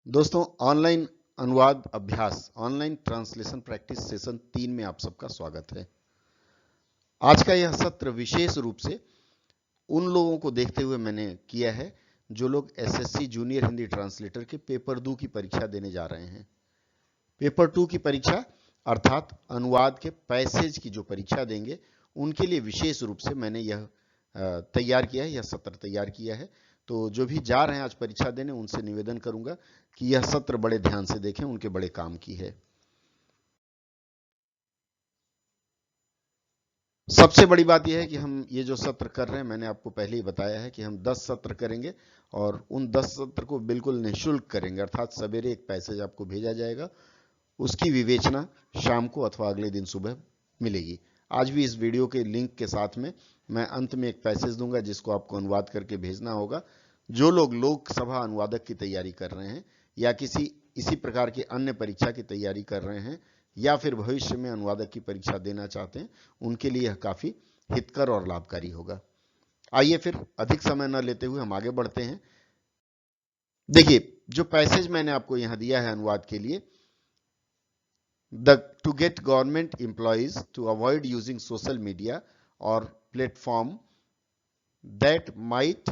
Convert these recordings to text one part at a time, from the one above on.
दोस्तों, ऑनलाइन अनुवाद अभ्यास ऑनलाइन ट्रांसलेशन प्रैक्टिस सेशन 3 में आप सबका स्वागत है। आज का यह सत्र विशेष रूप से उन लोगों को देखते हुए मैंने किया है जो लोग एसएससी जूनियर हिंदी ट्रांसलेटर के पेपर 2 की परीक्षा देने जा रहे हैं। पेपर 2 की परीक्षा अर्थात अनुवाद के पैसेज की जो परीक्षा देंगे उनके लिए विशेष रूप से मैंने यह तैयार किया है, यह सत्र तैयार किया है। तो जो भी जा रहे हैं आज परीक्षा देने उनसे निवेदन करूंगा कि यह सत्र बड़े ध्यान से देखें, उनके बड़े काम की है। सबसे बड़ी बात यह है कि हम ये जो सत्र कर रहे हैं, मैंने आपको पहले ही बताया है कि हम 10 सत्र करेंगे और उन 10 सत्र को बिल्कुल निःशुल्क करेंगे, अर्थात सवेरे एक पैसेज आपको भेजा जाएगा, उसकी विवेचना शाम को अथवा अगले दिन सुबह मिलेगी। आज भी इस वीडियो के लिंक के साथ में मैं अंत में एक पैसेज दूंगा जिसको आपको अनुवाद करके भेजना होगा। जो लोग लोकसभा अनुवादक की तैयारी कर रहे हैं या किसी इसी प्रकार की अन्य परीक्षा की तैयारी कर रहे हैं या फिर भविष्य में अनुवादक की परीक्षा देना चाहते हैं, उनके लिए यह काफी हितकर और लाभकारी होगा। आइए फिर अधिक समय न लेते हुए हम आगे बढ़ते हैं। देखिए, जो पैसेज मैंने आपको यहां दिया है अनुवाद के लिए, to get government employees to avoid using social media or platform that might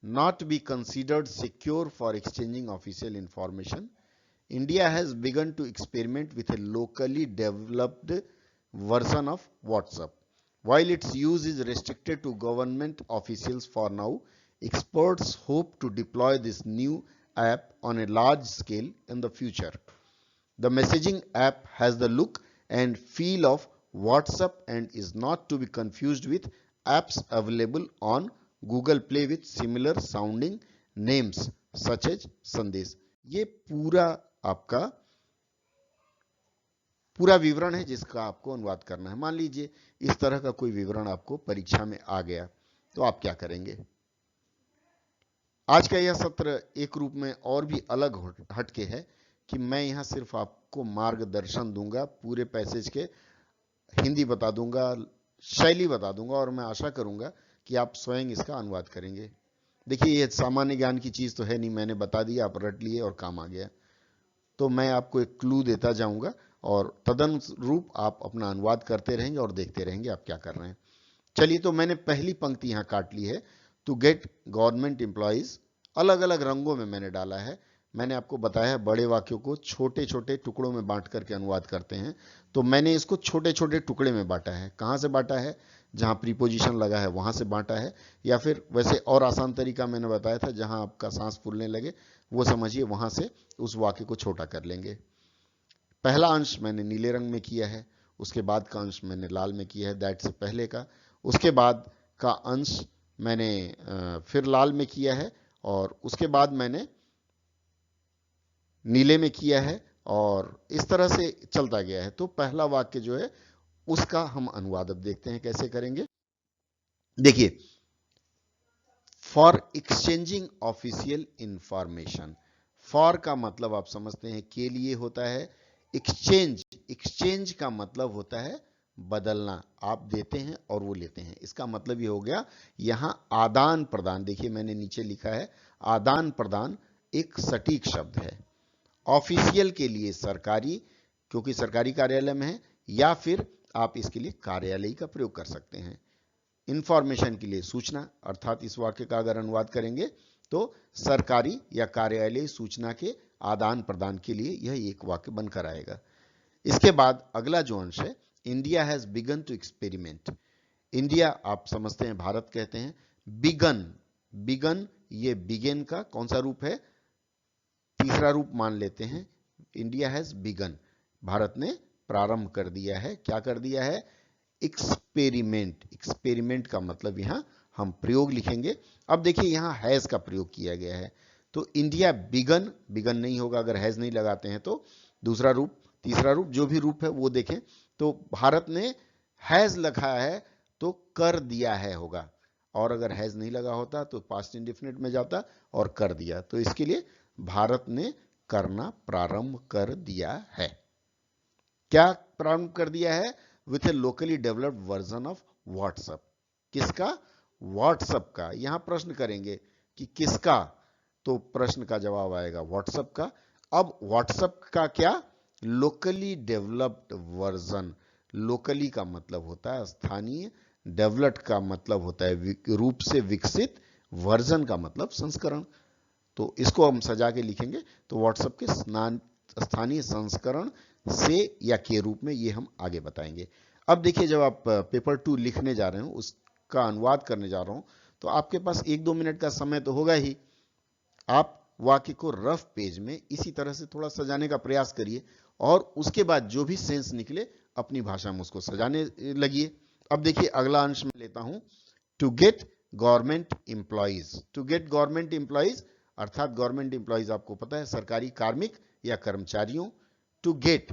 not be considered secure for exchanging official information, India has begun to experiment with a locally developed version of WhatsApp. While its use is restricted to government officials for now, experts hope to deploy this new app on a large scale in the future. The messaging app has the look and feel of WhatsApp and is not to be confused with apps available on Google Play with similar sounding names such as संदेश। ये आपका पूरा विवरण है जिसका आपको अनुवाद करना है। मान लीजिए इस तरह का कोई विवरण आपको परीक्षा में आ गया तो आप क्या करेंगे। आज का यह सत्र एक रूप में और भी अलग हटके है कि मैं यहां सिर्फ आपको मार्गदर्शन दूंगा, पूरे पैसेज के हिंदी बता दूंगा, शैली बता दूंगा और मैं आशा करूंगा कि आप स्वयं इसका अनुवाद करेंगे। देखिए, ये सामान्य ज्ञान की चीज तो है नहीं, मैंने बता दिया, आप रट लिए और काम आ गया। तो मैं आपको एक क्लू देता जाऊंगा और तदनुरूप आप अपना अनुवाद करते रहेंगे और देखते रहेंगे आप क्या कर रहे हैं। चलिए, तो मैंने पहली पंक्ति यहां काट ली है, टू गेट गवर्नमेंट एम्प्लॉइज। अलग अलग रंगों में मैंने डाला है। मैंने आपको बताया है बड़े वाक्यों को छोटे छोटे टुकड़ों में बांट करके अनुवाद करते हैं, तो मैंने इसको छोटे छोटे टुकड़े में बांटा है। कहां से बांटा है? जहां प्रीपोजिशन लगा है वहां से बांटा है, या फिर वैसे और आसान तरीका मैंने बताया था, जहां आपका सांस फूलने लगे वो समझिए, वहां से उस वाक्य को छोटा कर लेंगे। पहला अंश मैंने नीले रंग में किया है, उसके बाद का अंश मैंने लाल में किया है, दैट से पहले का। उसके बाद का अंश मैंने फिर लाल में किया है और उसके बाद मैंने नीले में किया है और इस तरह से चलता गया है। तो पहला वाक्य जो है उसका हम अनुवाद अब देखते हैं कैसे करेंगे। देखिए, for exchanging official information, for का मतलब आप समझते हैं के लिए होता है। एक्सचेंज का मतलब होता है बदलना, आप देते हैं और वो लेते हैं। इसका मतलब ये हो गया यहां आदान प्रदान। देखिए, मैंने नीचे लिखा है आदान प्रदान एक सटीक शब्द है। ऑफिशियल के लिए सरकारी, क्योंकि सरकारी कार्यालय में है, या फिर आप इसके लिए कार्यालय का प्रयोग कर सकते हैं। इंफॉर्मेशन के लिए सूचना, अर्थात इस वाक्य का अगर अनुवाद करेंगे तो सरकारी या कार्यालयीय सूचना के आदान प्रदान के लिए यह एक वाक्य बनकर आएगा। इसके बाद अगला जो अंश है, India has begun to experiment. India आप समझते हैं भारत कहते हैं। बिगन ये बिगेन का कौन सा रूप है? तीसरा रूप मान लेते हैं। इंडिया हैज बिगन, भारत ने प्रारंभ कर दिया है। क्या कर दिया है? एक्सपेरिमेंट। एक्सपेरिमेंट का मतलब यहां हम प्रयोग लिखेंगे। अब देखिए, यहां हैज का प्रयोग किया गया है, तो इंडिया बिगन नहीं होगा अगर हैज नहीं लगाते हैं। तो दूसरा रूप, तीसरा रूप, जो भी रूप है वो देखें। तो भारत ने हैज लगा है तो कर दिया है होगा, और अगर हैज नहीं लगा होता तो पास्ट इंडेफिनिट में जाता और कर दिया। तो इसके लिए भारत ने करना प्रारंभ कर दिया है। क्या प्रारंभ कर दिया है? With A locally developed version of WhatsApp. किसका? व्हाट्सएप का। यहां प्रश्न करेंगे कि किसका? तो प्रश्न का जवाब आएगा व्हाट्सएप का। अब व्हाट्सएप का क्या, लोकली डेवलप्ड वर्जन। लोकली का मतलब होता है स्थानीय, डेवलप्ड का मतलब होता है रूप से विकसित, वर्जन का मतलब संस्करण। तो इसको हम सजा के लिखेंगे तो व्हाट्सएप के स्थानीय संस्करण से या के रूप में ये हम आगे बताएंगे। अब देखिए, जब आप पेपर 2 लिखने जा रहे हो, उसका अनुवाद करने जा रहा हूं, तो आपके पास 1-2 मिनट का समय तो होगा ही। आप वाक्य को रफ पेज में इसी तरह से थोड़ा सजाने का प्रयास करिए और उसके बाद जो भी सेंस निकले अपनी भाषा में उसको सजाने लगिए। अब देखिए अगला अंश में लेता हूं, to get government employees. To get government employees अर्थात गवर्नमेंट इंप्लॉइज आपको पता है सरकारी कार्मिक या कर्मचारियों। टू गेट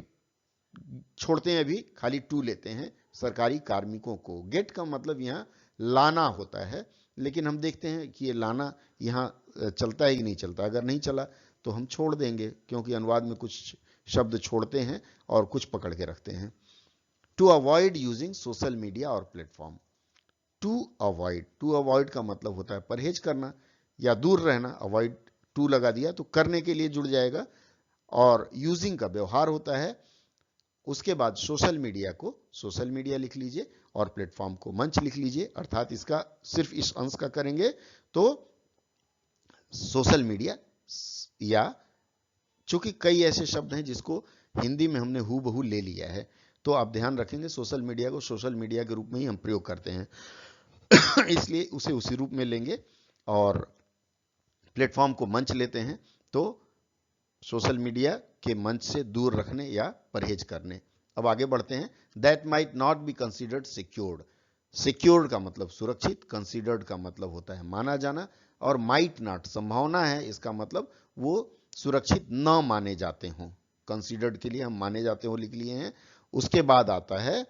छोड़ते हैं, अभी खाली टू लेते हैं, सरकारी कार्मिकों को। गेट का मतलब यहां लाना होता है, लेकिन हम देखते हैं कि ये लाना यहां चलता है कि नहीं चलता। अगर नहीं चला तो हम छोड़ देंगे, क्योंकि अनुवाद में कुछ शब्द छोड़ते हैं और कुछ पकड़ के रखते हैं। To avoid using social media और प्लेटफॉर्म। टू अवॉइड का मतलब होता है परहेज करना या दूर रहना। अवॉइड टू लगा दिया तो करने के लिए जुड़ जाएगा, और यूजिंग का व्यवहार होता है। उसके बाद सोशल मीडिया को सोशल मीडिया लिख लीजिए और प्लेटफॉर्म को मंच लिख लीजिए, अर्थात इसका सिर्फ इस अंश का करेंगे तो सोशल मीडिया, या चूंकि कई ऐसे शब्द हैं जिसको हिंदी में हमने हूबहू ले लिया है, तो आप ध्यान रखेंगे सोशल मीडिया को सोशल मीडिया के रूप में ही हम प्रयोग करते हैं इसलिए उसे उसी रूप में लेंगे, और प्लेटफॉर्म को मंच लेते हैं तो सोशल मीडिया के मंच से दूर रखने या परहेज करने। अब आगे बढ़ते हैं। That might not be considered secured. Secured का मतलब सुरक्षित, कंसिडर्ड का मतलब होता है माना जाना, और माइट नॉट संभावना है, इसका मतलब वो सुरक्षित न माने जाते हों। कंसिडर्ड के लिए हम माने जाते हो लिख लिए हैं। उसके बाद आता है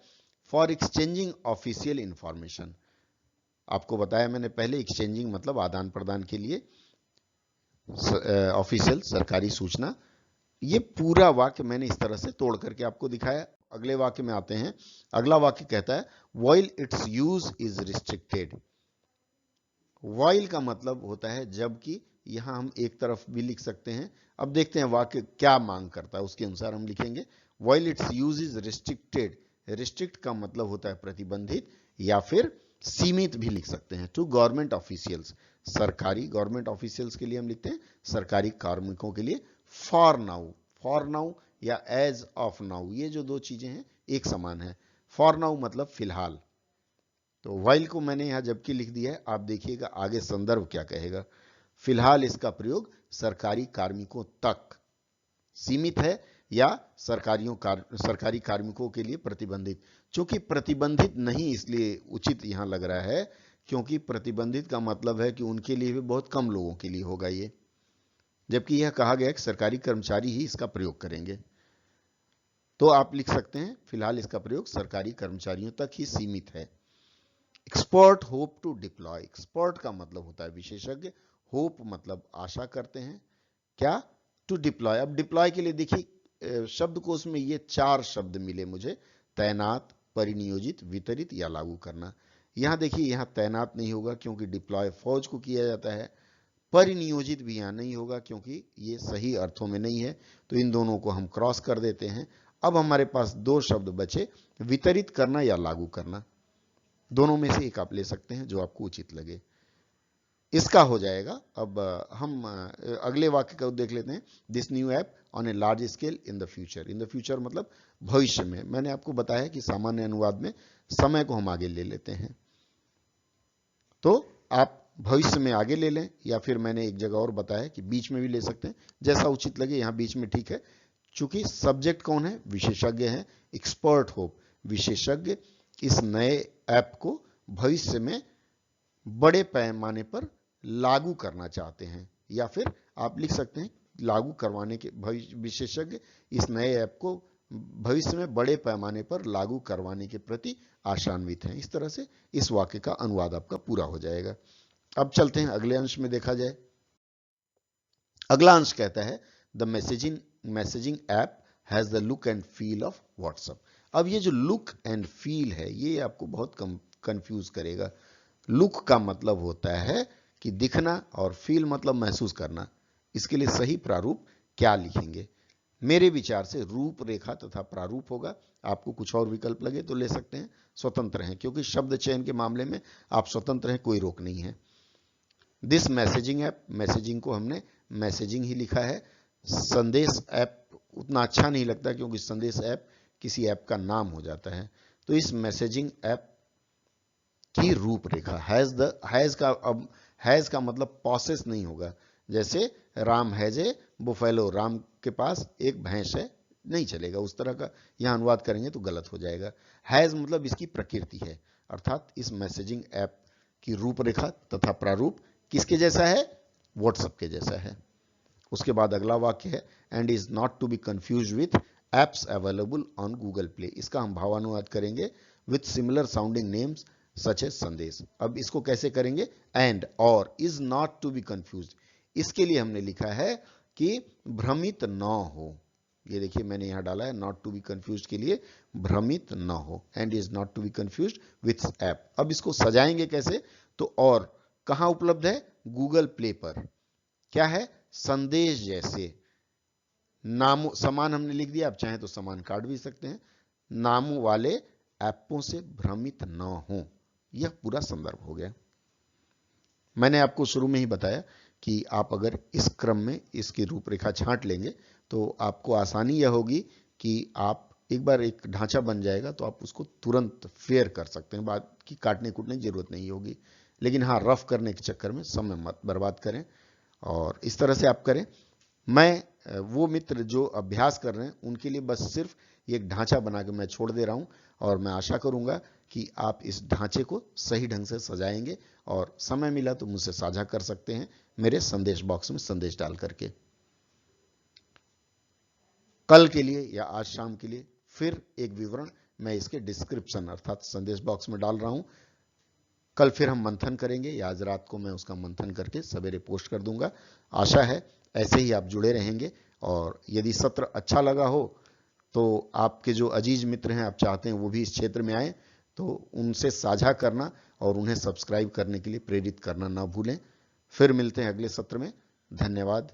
फॉर एक्सचेंजिंग ऑफिशियल इंफॉर्मेशन। आपको बताया मैंने पहले, एक्सचेंजिंग मतलब आदान प्रदान के लिए, ऑफिशियल सरकारी सूचना। ये पूरा वाक्य मैंने इस तरह से तोड़ करके आपको दिखाया। अगले वाक्य में आते हैं। अगला वाक्य कहता है while it's use is restricted. While का मतलब होता है जबकि, यहां हम एक तरफ भी लिख सकते हैं। अब देखते हैं वाक्य क्या मांग करता है, उसके अनुसार हम लिखेंगे। While it's use is restricted. Restrict का मतलब होता है प्रतिबंधित या फिर सीमित भी लिख सकते हैं। टू गवर्नमेंट ऑफिशियल्स, सरकारी गवर्नमेंट ऑफिशियल्स के लिए हम लिखते हैं सरकारी कार्मिकों के लिए। फॉर नाउ या एज ऑफ नाउ, ये जो दो चीजें हैं एक समान है। फॉर नाउ मतलब फिलहाल। तो व्हाइल को मैंने यहां जबकि लिख दिया है, आप देखिएगा आगे संदर्भ क्या कहेगा। फिलहाल इसका प्रयोग सरकारी कार्मिकों तक सीमित है या सरकारी कार्मिकों के लिए प्रतिबंधित। चूंकि प्रतिबंधित नहीं इसलिए उचित यहां लग रहा है क्योंकि प्रतिबंधित का मतलब है कि उनके लिए भी बहुत कम लोगों के लिए होगा ये, जबकि यह कहा गया कि सरकारी कर्मचारी ही इसका प्रयोग करेंगे। तो आप लिख सकते हैं फिलहाल इसका प्रयोग सरकारी कर्मचारियों तक ही सीमित है। Expert hope to deploy. Expert का मतलब होता है विशेषज्ञ, होप मतलब आशा करते हैं, क्या, टू डिप्लॉय। अब डिप्लॉय के लिए देखिए शब्दकोश में ये 4 शब्द मिले मुझे, तैनात, परिनियोजित, वितरित या लागू करना। यहां देखिए यहां तैनात नहीं होगा क्योंकि डिप्लॉय फौज को किया जाता है। परिनियोजित भी यहां नहीं होगा क्योंकि ये सही अर्थों में नहीं है, तो इन दोनों को हम क्रॉस कर देते हैं। अब हमारे पास 2 शब्द बचे, वितरित करना या लागू करना। दोनों में से एक आप ले सकते हैं जो आपको उचित लगे। इसका हो जाएगा। अब हम अगले वाक्य को देख लेते हैं। This new app on a large scale in the future. In the future मतलब भविष्य में। मैंने आपको बताया कि सामान्य अनुवाद में समय को हम आगे ले लेते हैं, तो आप भविष्य में आगे ले लें, या फिर मैंने एक जगह और बताया कि बीच में भी ले सकते हैं, जैसा उचित लगे। यहां बीच में ठीक है, चूंकि सब्जेक्ट कौन है, विशेषज्ञ है। एक्सपर्ट होप, विशेषज्ञ इस नए ऐप को भविष्य में बड़े पैमाने पर लागू करना चाहते हैं, या फिर आप लिख सकते हैं लागू करवाने के, विशेषज्ञ इस नए ऐप को भविष्य में बड़े पैमाने पर लागू करवाने के प्रति आशान्वित हैं। इस तरह से इस वाक्य का अनुवाद आपका पूरा हो जाएगा। अब चलते हैं अगले अंश में देखा जाए। अगला अंश कहता है the messaging app has the look and feel of WhatsApp. अब ये जो लुक एंड फील है ये आपको बहुत कंफ्यूज करेगा। लुक का मतलब होता है कि दिखना और फील मतलब महसूस करना, इसके लिए सही प्रारूप क्या लिखेंगे। मेरे विचार से रूपरेखा तथा प्रारूप होगा। आपको कुछ और विकल्प लगे तो ले सकते हैं, स्वतंत्र हैं, क्योंकि शब्द चयन के मामले में आप स्वतंत्र हैं, कोई रोक नहीं है। दिस मैसेजिंग ऐप, मैसेजिंग को हमने मैसेजिंग ही लिखा है। संदेश ऐप उतना अच्छा नहीं लगता क्योंकि संदेश ऐप किसी ऐप का नाम हो जाता है। तो इस मैसेजिंग ऐप की रूपरेखा, हैज का मतलब पॉसेस नहीं होगा। जैसे Ram has a buffalo, Ram के पास एक भैंस है, नहीं चलेगा, उस तरह का यहां अनुवाद करेंगे तो गलत हो जाएगा। हैज मतलब इसकी प्रकृति है, अर्थात इस मैसेजिंग ऐप की रूपरेखा तथा प्रारूप किसके जैसा है, व्हाट्सएप के जैसा है। उसके बाद अगला वाक्य है and is not to be confuse with apps available on Google Play. इसका हम भावानुवाद करेंगे with similar sounding names such as संदेश। अब इसको कैसे करेंगे, एंड और is not to be confuse, इसके लिए हमने लिखा है कि भ्रमित न हो। ये देखिए मैंने यहां डाला है नॉट टू बी कंफ्यूज के लिए भ्रमित न हो, and is not to be confuse with app. अब इसको सजाएंगे कैसे, तो और कहां उपलब्ध है, गूगल प्ले पर। क्या है, संदेश जैसे नामों, समान हमने लिख दिया, आप चाहें तो समान काट भी सकते हैं, नामों वाले ऐपों से भ्रमित न हो। यह पूरा संदर्भ हो गया। मैंने आपको शुरू में ही बताया कि आप अगर इस क्रम में इसकी रूपरेखा छांट लेंगे तो आपको आसानी यह होगी कि आप एक बार एक ढांचा बन जाएगा तो आप उसको तुरंत फेयर कर सकते हैं, बाद की काटने कूटने की जरूरत नहीं होगी। लेकिन हाँ, रफ करने के चक्कर में समय मत बर्बाद करें, और इस तरह से आप करें। मैं वो मित्र जो अभ्यास कर रहे हैं उनके लिए बस सिर्फ एक ढांचा बना के मैं छोड़ दे रहा हूं, और मैं आशा करूंगा कि आप इस ढांचे को सही ढंग से सजाएंगे, और समय मिला तो मुझसे साझा कर सकते हैं मेरे संदेश बॉक्स में संदेश डाल करके। कल के लिए या आज शाम के लिए फिर एक विवरण मैं इसके डिस्क्रिप्शन अर्थात संदेश बॉक्स में डाल रहा हूं। कल फिर हम मंथन करेंगे, या आज रात को मैं उसका मंथन करके सवेरे पोस्ट कर दूंगा। आशा है ऐसे ही आप जुड़े रहेंगे, और यदि सत्र अच्छा लगा हो तो आपके जो अजीज मित्र हैं, आप चाहते हैं वो भी इस क्षेत्र में आए, तो उनसे साझा करना और उन्हें सब्सक्राइब करने के लिए प्रेरित करना ना भूलें। फिर मिलते हैं अगले सत्र में। धन्यवाद।